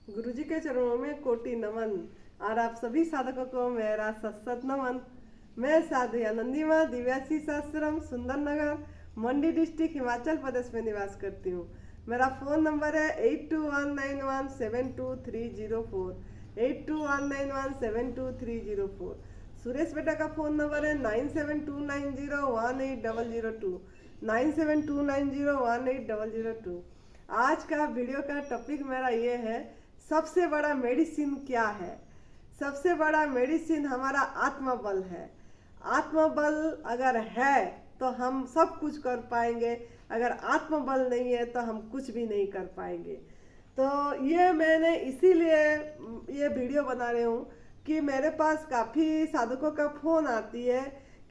गुरुजी के चरणों में कोटि नमन। और आप सभी साधकों को मेरा सत नमन। मैं साधु आनंदी माँ दिव्यासी शास्त्रम सुंदर नगर मंडी डिस्ट्रिक्ट हिमाचल प्रदेश में निवास करती हूँ। मेरा फ़ोन नंबर है 8219172304 8219172304। सुरेश बेटा का फ़ोन नंबर है 9729018002 9729018002। आज का वीडियो का टॉपिक मेरा ये है, सबसे बड़ा मेडिसिन क्या है। सबसे बड़ा मेडिसिन हमारा आत्मबल है। आत्मबल अगर है तो हम सब कुछ कर पाएंगे, अगर आत्मबल नहीं है तो हम कुछ भी नहीं कर पाएंगे। तो ये मैंने इसीलिए ये वीडियो बना रही हूँ कि मेरे पास काफ़ी साधकों का फ़ोन आती है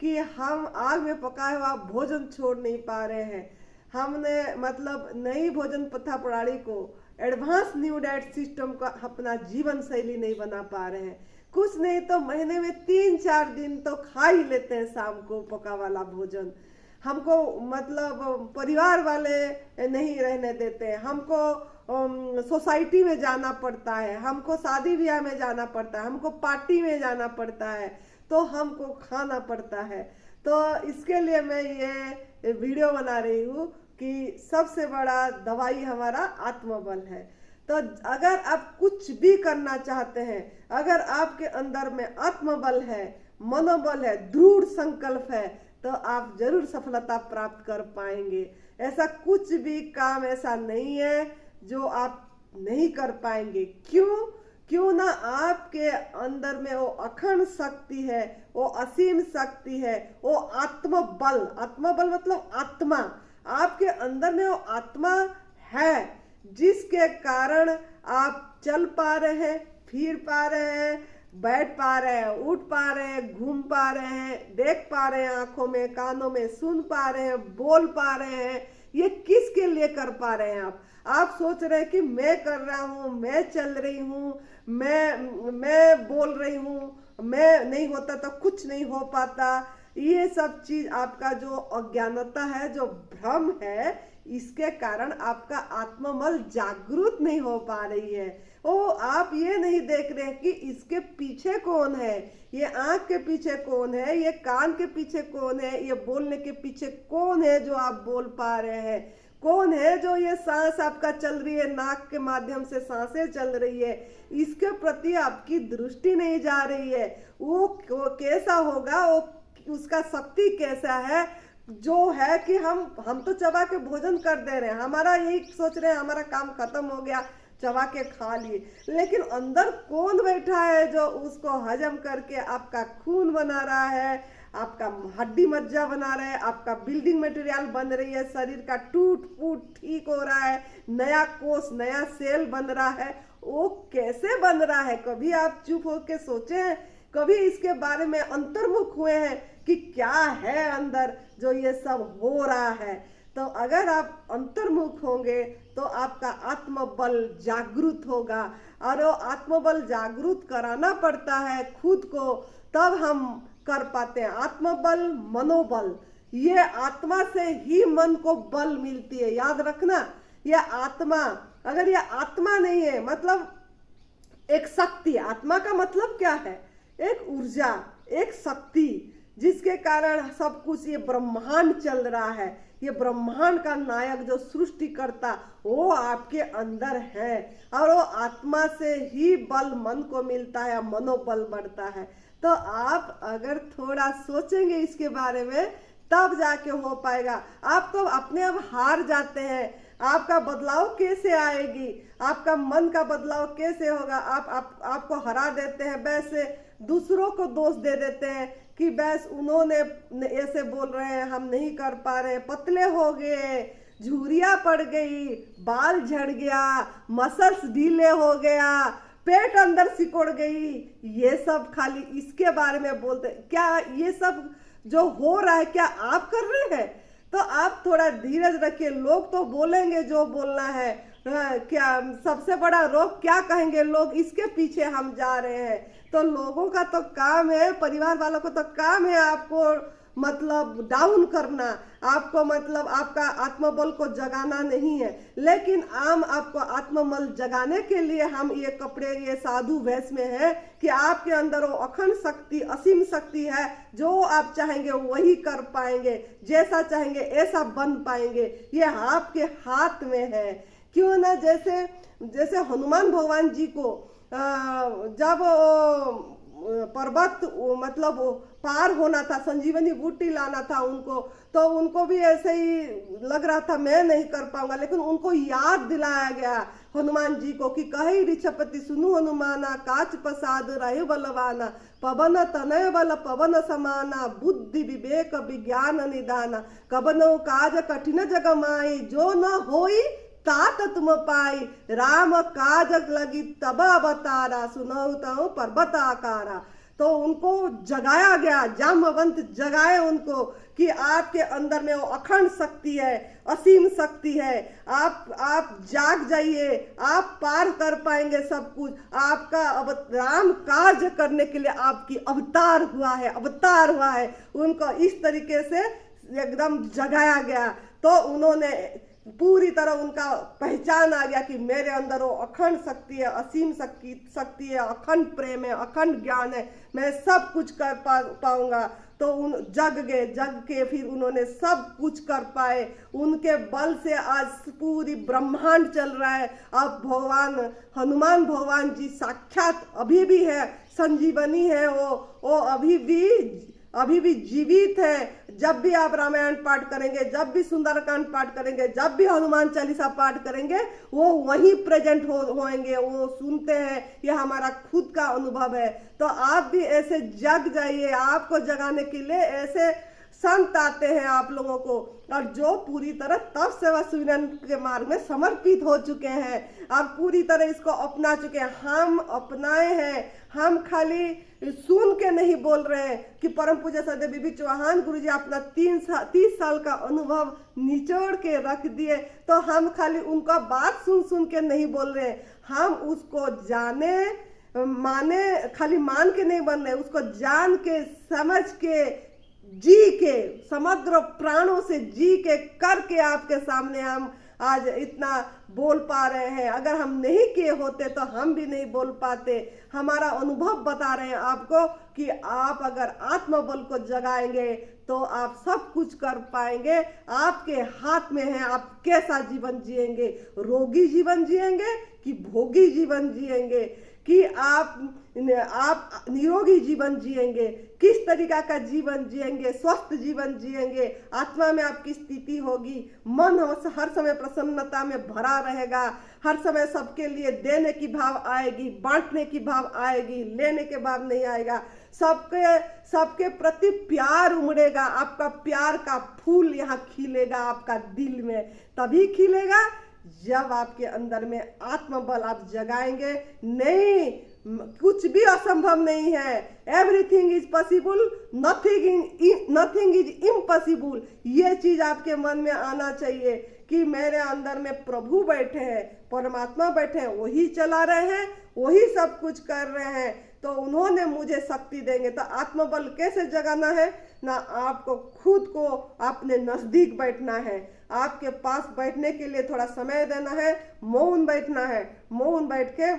कि हम आग में पकाया हुआ भोजन छोड़ नहीं पा रहे हैं। हमने मतलब नई भोजन प्रथा प्रणाली को, एडवांस न्यू डाइट सिस्टम का अपना जीवन शैली नहीं बना पा रहे हैं। कुछ नहीं तो महीने में 3-4 दिन तो खा ही लेते हैं शाम को पका वाला भोजन। हमको मतलब परिवार वाले नहीं रहने देते हैं, हमको सोसाइटी में जाना पड़ता है, हमको शादी ब्याह में जाना पड़ता है, हमको पार्टी में जाना पड़ता है, तो हमको खाना पड़ता है। तो इसके लिए मैं ये वीडियो बना रही हूँ कि सबसे बड़ा दवाई हमारा आत्मबल है। तो अगर आप कुछ भी करना चाहते हैं, अगर आपके अंदर में आत्मबल है, मनोबल है, दृढ़ संकल्प है, तो आप जरूर सफलता प्राप्त कर पाएंगे। ऐसा कुछ भी काम ऐसा नहीं है जो आप नहीं कर पाएंगे। क्यों ना आपके अंदर में वो अखंड शक्ति है, वो असीम शक्ति है, वो आत्मबल। आत्मबल मतलब आत्मा। आपके अंदर में वो आत्मा है जिसके कारण आप चल पा रहे हैं, फिर पा रहे हैं, बैठ पा रहे हैं, उठ पा रहे हैं, घूम पा रहे हैं, देख पा रहे हैं, आंखों में कानों में सुन पा रहे हैं, बोल पा रहे हैं। ये किसके लिए कर पा रहे हैं आप सोच रहे हैं कि मैं कर रहा हूँ, मैं चल रही हूँ, मैं बोल रही हूँ, मैं नहीं होता तो कुछ नहीं हो पाता। ये सब चीज आपका जो अज्ञानता है, जो भ्रम है, इसके कारण आपका आत्मबल जागृत नहीं हो पा रही है। ओ आप ये नहीं देख रहे कि इसके पीछे कौन है, ये आंख के पीछे कौन है, ये कान के पीछे कौन है, ये बोलने के पीछे कौन है जो आप बोल पा रहे हैं, कौन है जो ये सांस आपका चल रही है, नाक के माध्यम से सांसें चल रही है, इसके प्रति आपकी दृष्टि नहीं जा रही है। वो कैसा होगा, वो उसका शक्ति कैसा है, जो है कि हम तो चबा के भोजन कर दे रहे हैं, हमारा यही सोच रहे हैं हमारा काम खत्म हो गया, चबा के खा लिए, लेकिन अंदर कौन बैठा है जो उसको हजम करके आपका खून बना रहा है, आपका हड्डी मज्जा बना रहा है, आपका बिल्डिंग मटेरियल बन रही है, शरीर का टूट फूट ठीक हो रहा है, नया कोष नया सेल बन रहा है। वो कैसे बन रहा है, कभी आप चुप होके सोचे हैं, कभी इसके बारे में अंतर्मुख हुए हैं कि क्या है अंदर जो ये सब हो रहा है। तो अगर आप अंतर्मुख होंगे तो आपका आत्मबल जागृत होगा, और वो आत्मबल जागृत कराना पड़ता है खुद को, तब हम कर पाते हैं। आत्मबल मनोबल, ये आत्मा से ही मन को बल मिलती है, याद रखना। ये आत्मा, अगर ये आत्मा नहीं है, मतलब एक शक्ति, आत्मा का मतलब क्या है, एक ऊर्जा, एक शक्ति, जिसके कारण सब कुछ ये ब्रह्मांड चल रहा है। ये ब्रह्मांड का नायक जो सृष्टिकर्ता, वो आपके अंदर है, और वो आत्मा से ही बल मन को मिलता है, मनोबल बढ़ता है। तो आप अगर थोड़ा सोचेंगे इसके बारे में, तब जाके हो पाएगा। आप तो अपने आप हार जाते हैं। आपका बदलाव कैसे आएगी, आपका मन का बदलाव कैसे होगा। आपको हरा देते हैं, वैसे दूसरों को दोष दे देते हैं कि बस उन्होंने ऐसे बोल रहे हैं, हम नहीं कर पा रहे, पतले हो गए, झुर्रियाँ पड़ गई, बाल झड़ गया, मसल्स ढीले हो गया, पेट अंदर सिकुड़ गई। ये सब खाली इसके बारे में बोलते। क्या ये सब जो हो रहा है क्या आप कर रहे हैं? तो आप थोड़ा धीरज रखिए। लोग तो बोलेंगे जो बोलना है, क्या सबसे बड़ा रोग क्या कहेंगे लोग, इसके पीछे हम जा रहे हैं। तो लोगों का तो काम है, परिवार वालों को तो काम है आपको मतलब डाउन करना, आपको मतलब आपका आत्मबल को जगाना नहीं है, लेकिन हम आपको आत्मबल जगाने के लिए हम ये कपड़े, ये साधु वेश में है कि आपके अंदर वो अखंड शक्ति, असीम शक्ति है। जो आप चाहेंगे वही कर पाएंगे, जैसा चाहेंगे ऐसा बन पाएंगे। ये आपके हाथ में है। क्यों ना, जैसे जैसे हनुमान भगवान जी को जब पर्वत मतलब पार होना था, संजीवनी बूटी लाना था उनको, तो उनको भी ऐसे ही लग रहा था मैं नहीं कर पाऊंगा, लेकिन उनको याद दिलाया गया हनुमान जी को कि कही ऋषपति सुनु हनुमाना, काच प्रसाद रहे बलवाना, पवन तनय बल पवन समाना, बुद्धि विवेक विज्ञान निदाना, कबनो काज कठिन जग माई, जो न होई तात तुम पाई, राम काज लगी तब अवतारा, सुनऊ तऊ पर्वत आकारा। तो उनको जगाया गया, जाम्बवंत जगाए उनको कि आपके अंदर में वो अखंड शक्ति है, असीम शक्ति है। आप जाग जाइए, आप पार कर पाएंगे सब कुछ। आपका अब राम कार्य करने के लिए आपकी अवतार हुआ है, अवतार हुआ है। उनको इस तरीके से एकदम जगाया गया, तो उन्होंने पूरी तरह उनका पहचान आ गया कि मेरे अंदर वो अखंड शक्ति है, असीम शक्ति है, अखंड प्रेम है, अखंड ज्ञान है, मैं सब कुछ कर पाऊंगा। तो उन जग गए, जग के फिर उन्होंने सब कुछ कर पाए। उनके बल से आज पूरी ब्रह्मांड चल रहा है। अब भगवान हनुमान भगवान जी साक्षात अभी भी है, संजीवनी है, वो अभी भी जीवित है। जब भी आप रामायण पाठ करेंगे, जब भी सुंदरकांड पाठ करेंगे, जब भी हनुमान चालीसा पाठ करेंगे, वो वहीं प्रेजेंट होंगे, वो सुनते हैं। ये हमारा खुद का अनुभव है। तो आप भी ऐसे जग जाइए। आपको जगाने के लिए ऐसे संत आते हैं आप लोगों को, और जो पूरी तरह तप सेवा सुमिरन के मार्ग में समर्पित हो चुके हैं, आप पूरी तरह इसको अपना चुके हैं। हम अपनाए हैं, हम खाली सुन के नहीं बोल रहे हैं कि परम पूज्य सदैव बीबी चौहान गुरु जी अपना 30 साल का अनुभव निचोड़ के रख दिए। तो हम खाली उनका बात सुन के नहीं बोल रहे हैं, हम उसको जाने माने, खाली मान के नहीं बन रहे, उसको जान के समझ के जी के, समग्र प्राणों से जी के करके आपके सामने हम आज इतना बोल पा रहे हैं। अगर हम नहीं किए होते तो हम भी नहीं बोल पाते। हमारा अनुभव बता रहे हैं आपको कि आप अगर आत्मबल को जगाएंगे तो आप सब कुछ कर पाएंगे। आपके हाथ में है आप कैसा जीवन जिएंगे, रोगी जीवन जिएंगे कि भोगी जीवन जिएंगे, कि आप निरोगी जीवन जिएंगे, किस तरीका का जीवन जिएंगे, स्वस्थ जीवन जिएंगे, आत्मा में आपकी स्थिति होगी, मन हर समय प्रसन्नता में भरा रहेगा, हर समय सबके लिए देने की भाव आएगी, बांटने की भाव आएगी, लेने के भाव नहीं आएगा। सबके प्रति प्यार उमड़ेगा, आपका प्यार का फूल यहाँ खिलेगा आपका दिल में। तभी खिलेगा जब आपके अंदर में आत्मबल आप जगाएंगे। नहीं, कुछ भी असंभव नहीं है। Everything is possible, nothing is impossible. ये चीज आपके मन में आना चाहिए कि मेरे अंदर में प्रभु बैठे हैं, परमात्मा बैठे हैं, वही चला रहे हैं, वही सब कुछ कर रहे हैं, तो उन्होंने मुझे शक्ति देंगे। तो आत्मबल कैसे जगाना है ना, आपको खुद को अपने नजदीक बैठना है, आपके पास बैठने के लिए थोड़ा समय देना है, मौन बैठना है, मौन बैठ के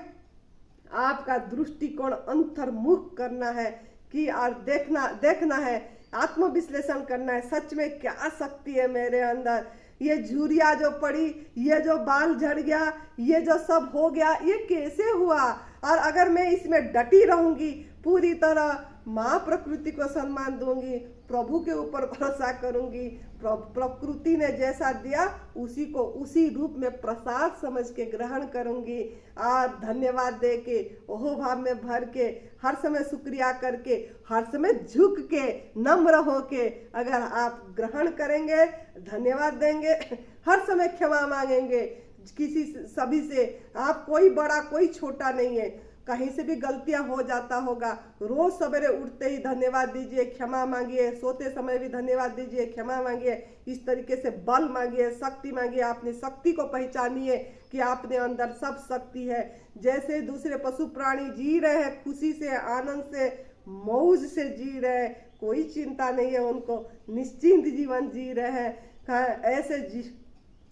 आपका दृष्टिकोण अंतर्मुख करना है कि और देखना है, आत्मविश्लेषण करना है, सच में क्या शक्ति है मेरे अंदर। ये झुर्रियाँ जो पड़ी, ये जो बाल झड़ गया, ये जो सब हो गया, ये कैसे हुआ। और अगर मैं इसमें डटी रहूंगी, पूरी तरह माँ प्रकृति को सम्मान दूंगी, प्रभु के ऊपर भरोसा करूंगी, प्रकृति ने जैसा दिया उसी को उसी रूप में प्रसाद समझ के ग्रहण करूंगी, और धन्यवाद दे के, ओहो भाव में भर के, हर समय शुक्रिया करके, हर समय झुक के, नम्र हो के अगर आप ग्रहण करेंगे, धन्यवाद देंगे, हर समय क्षमा मांगेंगे किसी सभी से। आप कोई बड़ा कोई छोटा नहीं है, कहीं से भी गलतियां हो जाता होगा, रोज सवेरे उठते ही धन्यवाद दीजिए, क्षमा मांगिए, सोते समय भी धन्यवाद दीजिए, क्षमा मांगिए, इस तरीके से बल मांगिए, शक्ति मांगिए, अपनी शक्ति को पहचानिए कि आपने अंदर सब शक्ति है। जैसे दूसरे पशु प्राणी जी रहे हैं, खुशी से, आनंद से, मौज से जी रहे हैं, कोई चिंता नहीं है उनको, निश्चिंत जीवन जी रहे हैं।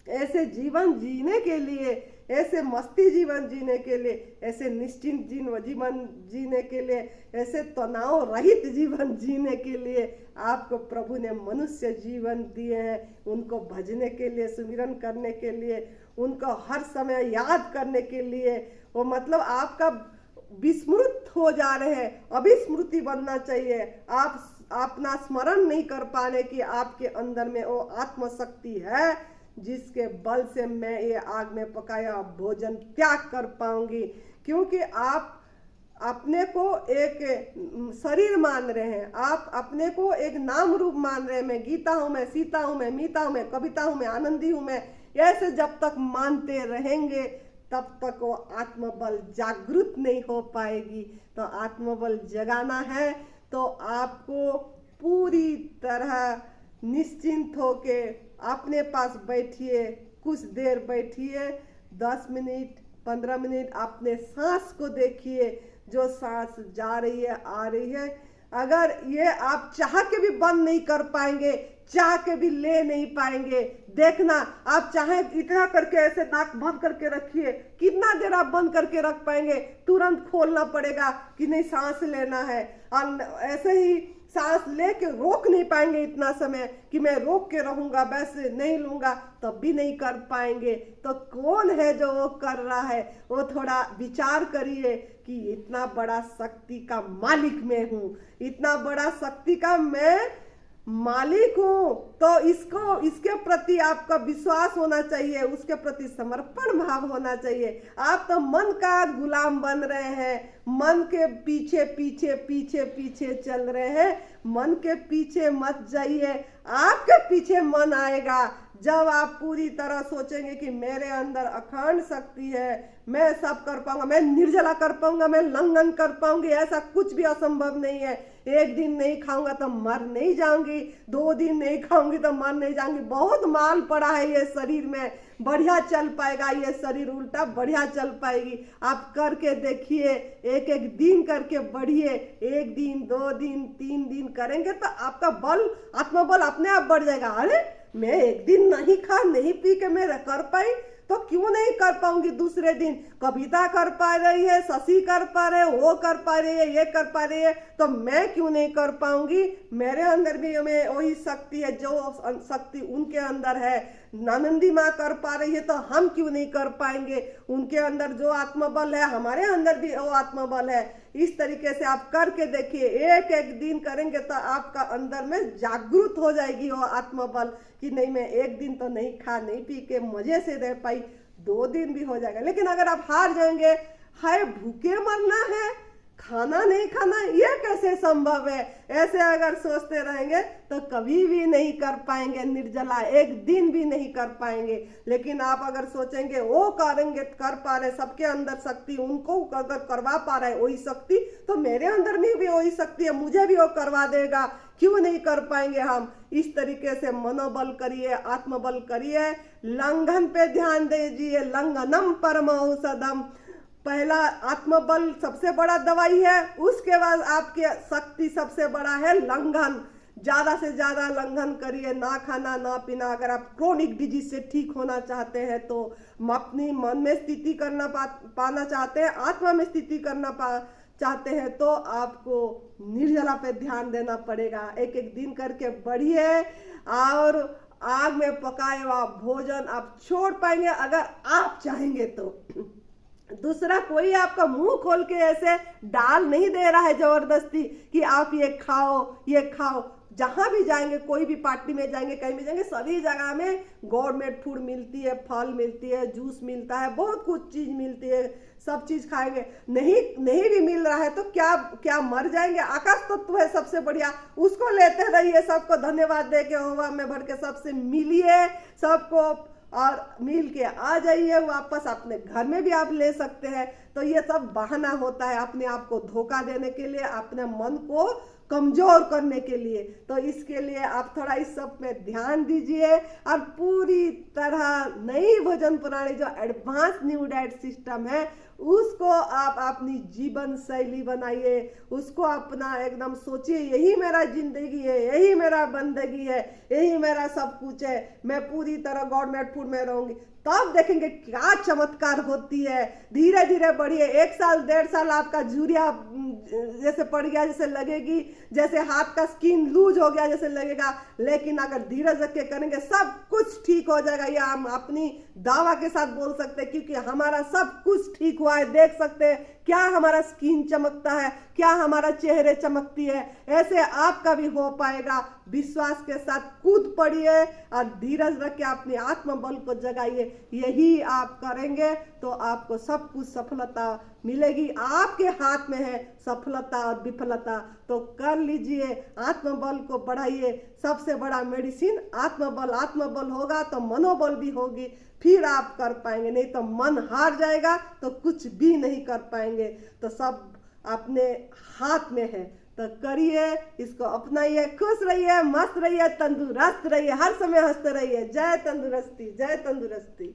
ऐसे जीवन जीने के लिए, ऐसे मस्ती जीवन जीने के लिए, ऐसे निश्चिंत जीवन जीने के लिए, ऐसे तनाव रहित जीवन जीने के लिए आपको प्रभु ने मनुष्य जीवन दिए हैं। उनको भजने के लिए, सुमिरन करने के लिए, उनको हर समय याद करने के लिए। वो मतलब आपका विस्मृत हो जा रहे हैं, अभिस्मृति बनना चाहिए। आप अपना स्मरण नहीं कर पाने की आपके अंदर में वो आत्मशक्ति है जिसके बल से मैं ये आग में पकाया भोजन त्याग कर पाऊंगी। क्योंकि आप अपने को एक शरीर मान रहे हैं, आप अपने को एक नाम रूप मान रहे हैं। मैं गीता हूं, मैं सीता हूं, मैं मीता हूं, मैं कविता हूं, मैं आनंदी हूं, मैं ऐसे जब तक मानते रहेंगे तब तक वो आत्मबल जागृत नहीं हो पाएगी। तो आत्मबल जगाना है तो आपको पूरी तरह निश्चिंत होके अपने पास बैठिए, कुछ देर बैठिए, 10 मिनट 15 मिनट अपने सांस को देखिए, जो सांस जा रही है आ रही है। अगर ये आप चाह के भी बंद नहीं कर पाएंगे, चाह के भी ले नहीं पाएंगे। देखना, आप चाहे इतना करके ऐसे नाक बंद करके रखिए, कितना देर आप बंद करके रख पाएंगे? तुरंत खोलना पड़ेगा कि नहीं सांस लेना है। और ऐसे ही सांस लेके रोक नहीं पाएंगे इतना समय कि मैं रोक के रहूंगा, वैसे नहीं लूंगा, तब भी नहीं कर पाएंगे। तो कौन है जो वो कर रहा है? वो थोड़ा विचार करिए कि इतना बड़ा शक्ति का मालिक मैं हूँ, इतना बड़ा शक्ति का मैं मालिक हूँ। तो इसके प्रति आपका विश्वास होना चाहिए, उसके प्रति समर्पण भाव होना चाहिए। आप तो मन का गुलाम बन रहे हैं, मन के पीछे पीछे पीछे पीछे चल रहे हैं। मन के पीछे मत जाइए, आपके पीछे मन आएगा जब आप पूरी तरह सोचेंगे कि मेरे अंदर अखंड शक्ति है, मैं सब कर पाऊंगा, मैं निर्जला कर पाऊंगा, मैं लंघन कर पाऊंगी। ऐसा कुछ भी असंभव नहीं है। एक दिन नहीं खाऊंगा तो मर नहीं जाऊंगी, 2 दिन नहीं खाऊंगी तो मर नहीं जाऊंगी। बहुत माल पड़ा है ये शरीर में, बढ़िया चल पाएगा ये शरीर, उल्टा बढ़िया चल पाएगी। आप करके देखिए, एक एक दिन करके बढ़िए। 1 दिन 2 दिन 3 दिन करेंगे तो आपका बल, आत्मबल अपने आप बढ़ जाएगा। अरे मैं 1 दिन नहीं खा नहीं पी के मैं कर पाई तो क्यों नहीं कर पाऊंगी दूसरे दिन? कविता कर पा रही है, शशि कर पा रहे, वो कर पा रही है, ये कर पा रही है, तो मैं क्यों नहीं कर पाऊंगी? मेरे अंदर भी हमें वही शक्ति है जो शक्ति उनके अंदर है। आनंदी माँ कर पा रही है तो हम क्यों नहीं कर पाएंगे? उनके अंदर जो आत्मबल है हमारे अंदर भी वो आत्मबल है। इस तरीके से आप करके देखिए, एक एक दिन करेंगे तो आपका अंदर में जागृत हो जाएगी वो आत्मबल कि नहीं मैं 1 दिन तो नहीं खा नहीं पी के मजे से रह पाई, 2 दिन भी हो जाएगा। लेकिन अगर आप हार जाएंगे, हाय भूखे मरना है, खाना नहीं खाना, ये कैसे संभव है? ऐसे अगर सोचते रहेंगे तो कभी भी नहीं कर पाएंगे निर्जला, 1 दिन भी नहीं कर पाएंगे। लेकिन आप अगर सोचेंगे वो करेंगे, कर पा रहे, सबके अंदर शक्ति, उनको अगर करवा पा रहे वही शक्ति, तो मेरे अंदर में भी वही शक्ति है, मुझे भी वो करवा देगा, क्यों नहीं कर पाएंगे हम? इस तरीके से मनोबल करिए, आत्मबल करिए, लंघन पे ध्यान दीजिए। लंघनम परम औषधम, पहला आत्मबल सबसे बड़ा दवाई है, उसके बाद आपकी शक्ति सबसे बड़ा है लंघन। ज्यादा से ज्यादा लंघन करिए, ना खाना ना पीना। अगर आप क्रोनिक डिजीज से ठीक होना चाहते हैं तो अपनी मन में स्थिति करना पाना चाहते हैं, आत्मा में स्थिति करना चाहते हैं तो आपको निर्जला पे ध्यान देना पड़ेगा। एक एक दिन करके बढ़िए और आग में पकाए हुआ भोजन आप छोड़ पाएंगे अगर आप चाहेंगे तो। दूसरा कोई आपका मुंह खोल के ऐसे डाल नहीं दे रहा है जबरदस्ती कि आप ये खाओ ये खाओ। जहां भी जाएंगे, कोई भी पार्टी में जाएंगे, कहीं भी जाएंगे, सभी जगह में गवर्नमेंट फूड मिलती है, फल मिलती है, जूस मिलता है, बहुत कुछ चीज मिलती है, सब चीज खाएंगे। नहीं भी मिल रहा है तो क्या मर जाएंगे? आकाश तत्व है सबसे बढ़िया, उसको लेते रहिए, सबको धन्यवाद दे के हवा में भर के सबसे मिलिए, सबको और मिल के आ जाइए वापस। अपने घर में भी आप ले सकते हैं। तो ये सब बहाना होता है अपने आप को धोखा देने के लिए, अपने मन को कमजोर करने के लिए। तो इसके लिए आप थोड़ा इस सब में ध्यान दीजिए और पूरी तरह नई भोजन प्रणाली जो एडवांस न्यू डाइट सिस्टम है उसको आप अपनी जीवन शैली बनाइए, उसको अपना एकदम सोचिए यही मेरा जिंदगी है, यही मेरा बंदगी है, यही मेरा सब कुछ है, मैं पूरी तरह गवर्नमेंट फूड में रहूंगी। तब देखेंगे क्या चमत्कार होती है। धीरे धीरे बढ़िए, 1 साल 1.5 साल आपका झुर्रिया जैसे पड़ गया जैसे लगेगी, जैसे हाथ का स्किन लूज हो गया जैसे लगेगा, लेकिन अगर धीरज रख के करेंगे सब कुछ ठीक हो जाएगा। यह हम अपनी दावा के साथ बोल सकते हैं क्योंकि हमारा सब कुछ ठीक हुआ है। देख सकते हैं क्या हमारा स्किन चमकता है, क्या हमारा चेहरे चमकती है। ऐसे आपका भी हो पाएगा। विश्वास के साथ कूद पड़िए और धीरज रख के अपने आत्मबल को जगाइए। यही आप करेंगे तो आपको सब कुछ सफलता मिलेगी। आपके हाथ में है सफलता और विफलता, तो कर लीजिए, आत्मबल को बढ़ाइए। सबसे बड़ा मेडिसिन आत्मबल। आत्मबल होगा तो मनोबल भी होगी, फिर आप कर पाएंगे। नहीं तो मन हार जाएगा तो कुछ भी नहीं कर पाएंगे। तो सब अपने हाथ में है, तो करिए, इसको अपनाइए, खुश रहिए, मस्त रहिए, तंदुरुस्त रहिए, हर समय हंसते रहिए। जय तंदुरुस्ती, जय तंदुरुस्ती।